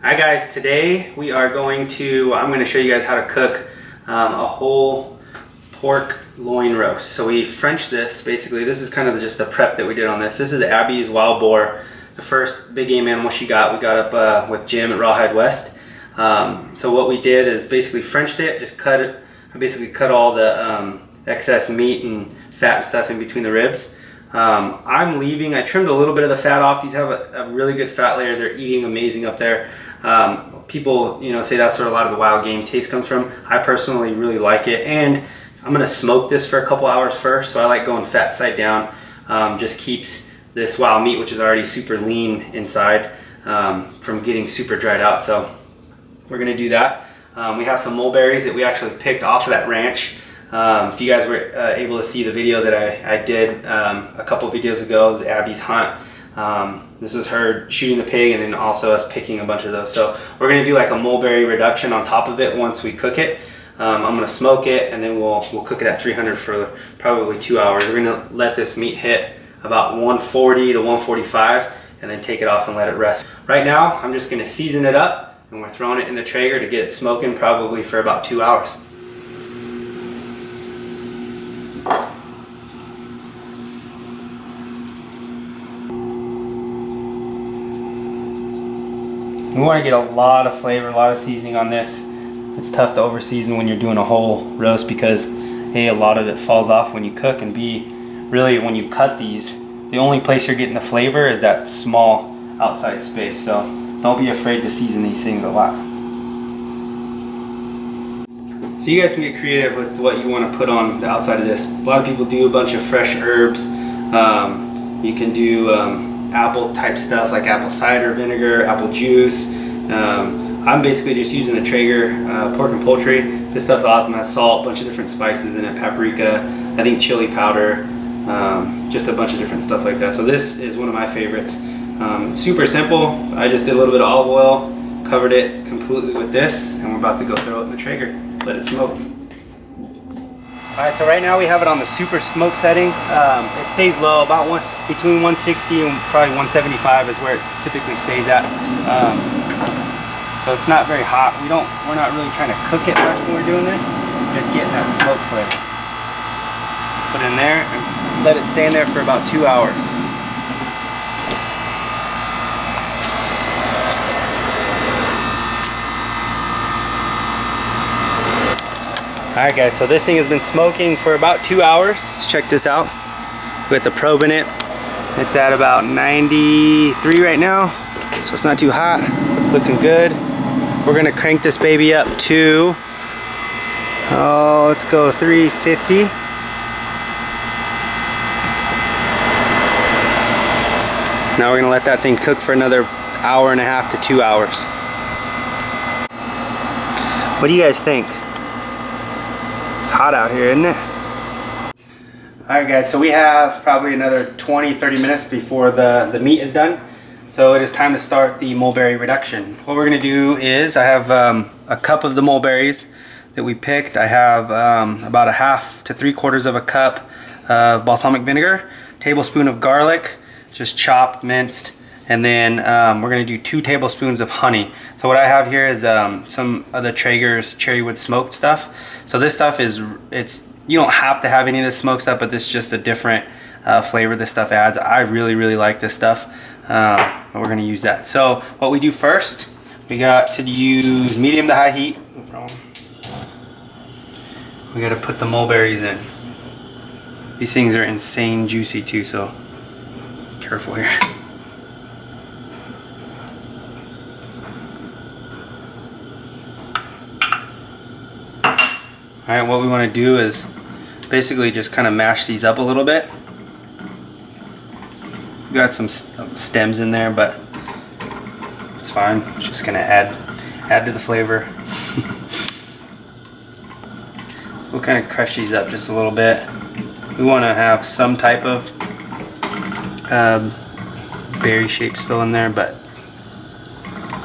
Hi guys, today we are I'm going to show you guys how to cook a whole pork loin roast. So we French this, basically. This is kind of just the prep that we did on this. This is Abby's wild boar, the first big game animal she got. We got up with Jim at Rawhide West. So what we did is basically Frenched it, just cut it. I basically cut all the excess meat and fat and stuff in between the ribs. I trimmed a little bit of the fat off. These have a really good fat layer. They're eating amazing up there. People, say that's where a lot of the wild game taste comes from. I personally really like it, and I'm gonna smoke this for a couple hours first. So I like going fat side down. Just keeps this wild meat, which is already super lean inside, from getting super dried out. So we're gonna do that. We have some mulberries that we actually picked off of that ranch. If you guys were able to see the video that I did a couple videos ago, it was Abby's hunt. This was her shooting the pig and then also us picking a bunch of those. So we're going to do like a mulberry reduction on top of it once we cook it. I'm going to smoke it and then we'll cook it at 300 for probably 2 hours. We're going to let this meat hit about 140 to 145 and then take it off and let it rest. Right now I'm just going to season it up and we're throwing it in the Traeger to get it smoking probably for about 2 hours. We want to get a lot of flavor, a lot of seasoning on this. It's tough to over season when you're doing a whole roast because A, a lot of it falls off when you cook, and B, really when you cut these, the only place you're getting the flavor is that small outside space. So don't be afraid to season these things a lot. So you guys can get creative with what you want to put on the outside of this. A lot of people do a bunch of fresh herbs. You can do apple type stuff like apple cider vinegar, apple juice. I'm basically just using the Traeger pork and poultry. This stuff's awesome. It has salt, a bunch of different spices in it, paprika, I think chili powder, just a bunch of different stuff like that. So this is one of my favorites. Super simple. I just did a little bit of olive oil, covered it completely with this, and we're about to go throw it in the Traeger. Let it smoke. Alright, so right now we have it on the super smoke setting. It stays low, about between 160 and probably 175 is where it typically stays at. So it's not very hot. We're not really trying to cook it much when we're doing this. Just getting that smoke flavor. Put it in there and let it stay in there for about 2 hours. Alright guys, so this thing has been smoking for about 2 hours. Let's check this out. We got the probe in it. It's at about 93 right now, so it's not too hot. It's looking good. We're gonna crank this baby up to, let's go 350. Now we're gonna let that thing cook for another hour and a half to 2 hours. What do you guys think? It's hot out here, isn't it? Alright guys, so we have probably another 20-30 minutes before the meat is done. So it is time to start the mulberry reduction. What we're going to do is I have a cup of the mulberries that we picked. I have about a half to 3/4 of a cup of balsamic vinegar, tablespoon of garlic, just chopped, minced, and then we're going to do 2 tablespoons of honey. So what I have here is some of the Traeger's cherrywood smoked stuff. So this stuff you don't have to have any of this smoked stuff, but this is just a different flavor this stuff adds. I really like this stuff. We're going to use that. So what we do first, we got to use medium to high heat. We got to put the mulberries in. These things are insane juicy too, so careful here. Alright, what we want to do is basically just kind of mash these up a little bit. We got some stems in there, but it's fine. It's just going to add to the flavor. We'll kind of crush these up just a little bit. We want to have some type of berry shape still in there, but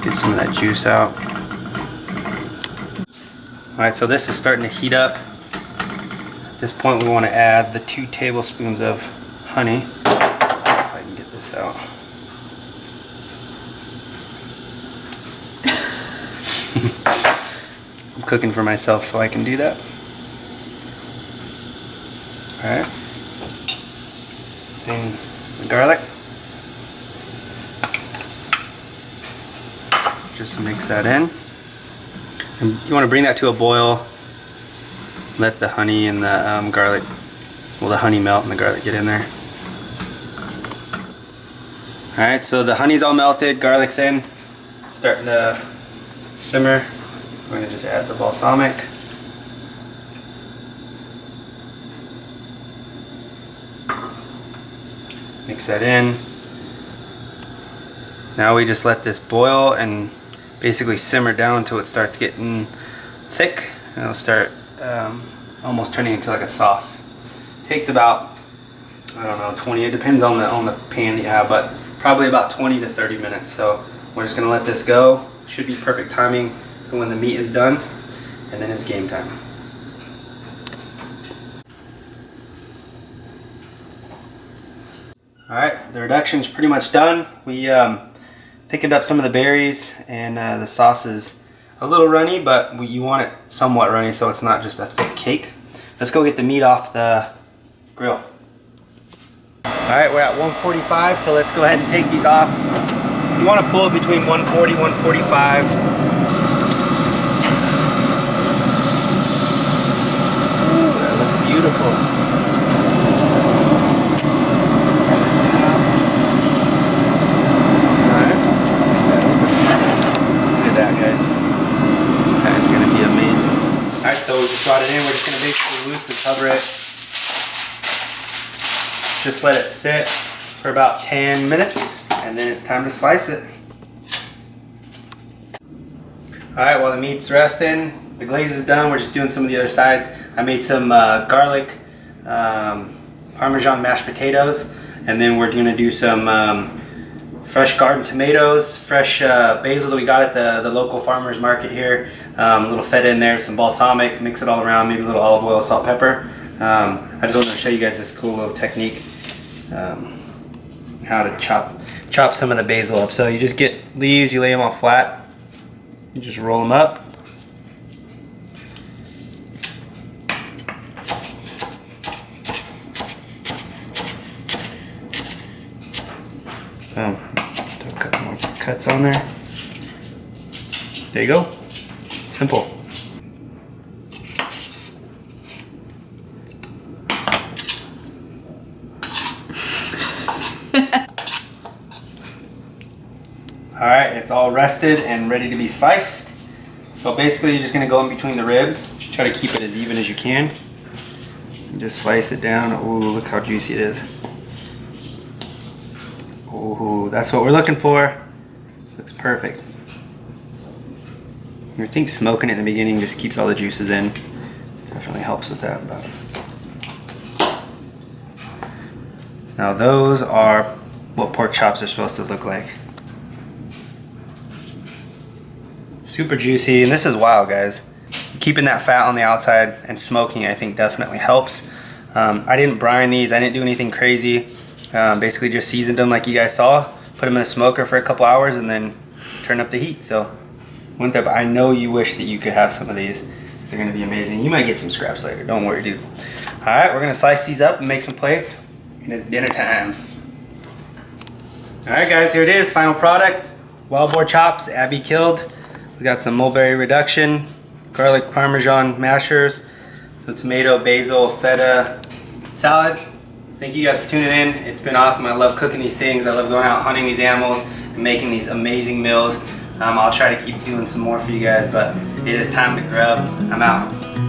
get some of that juice out. Alright, so this is starting to heat up. At this point we want to add the 2 tablespoons of honey. If I can get this out. I'm cooking for myself, so I can do that. Alright. Then the garlic. Just mix that in. And you want to bring that to a boil. Let the honey and the garlic, well, the honey melt and the garlic get in there. Alright, so the honey's all melted, garlic's in, starting to simmer. I'm going to just add the balsamic. Mix that in. Now we just let this boil and basically simmer down until it starts getting thick, and it'll start almost turning into like a sauce. Takes about, I don't know, 20, it depends on the pan that you have, but probably about 20 to 30 minutes. So we're just gonna let this go. Should be perfect timing for when the meat is done, and then it's game time. Alright, the reduction's pretty much done. We thickened up some of the berries, and the sauce is a little runny, but you want it somewhat runny so it's not just a thick cake. Let's go get the meat off the grill. Alright, we're at 145, so let's go ahead and take these off. You want to pull it between 140 and 145. Ooh, that looks beautiful. Alright. Look at that, guys. That is going to be amazing. Alright, so we just brought it in. We're just going to basically loosely cover it. Just let it sit for about 10 minutes, and then it's time to slice it. Alright, while the meat's resting, the glaze is done, we're just doing some of the other sides. I made some garlic, Parmesan mashed potatoes, and then we're going to do some fresh garden tomatoes, fresh basil that we got at the local farmer's market here, a little feta in there, some balsamic, mix it all around, maybe a little olive oil, salt, pepper. I just wanted to show you guys this cool little technique, how to chop some of the basil up. So you just get leaves, you lay them all flat, you just roll them up. Boom. Do a couple more cuts on there. There you go. Simple. Alright, it's all rested and ready to be sliced. So basically you're just going to go in between the ribs. Just try to keep it as even as you can. And just slice it down. Ooh, look how juicy it is. Ooh, that's what we're looking for. Looks perfect. I think smoking it in the beginning just keeps all the juices in. Definitely helps with that. But now those are what pork chops are supposed to look like. Super juicy, and this is wild, guys. Keeping that fat on the outside and smoking, I think, definitely helps. I didn't brine these, I didn't do anything crazy. Basically just seasoned them like you guys saw, put them in a smoker for a couple hours, and then turn up the heat. So I know you wish that you could have some of these. They're gonna be amazing. You might get some scraps later, don't worry, dude. All right, we're gonna slice these up and make some plates, and it's dinner time. All right, guys, here it is, final product. Wild boar chops, Abby killed. We got some mulberry reduction, garlic parmesan mashers, some tomato, basil, feta salad. Thank you guys for tuning in. It's been awesome. I love cooking these things. I love going out hunting these animals and making these amazing meals. I'll try to keep doing some more for you guys, but it is time to grub. I'm out.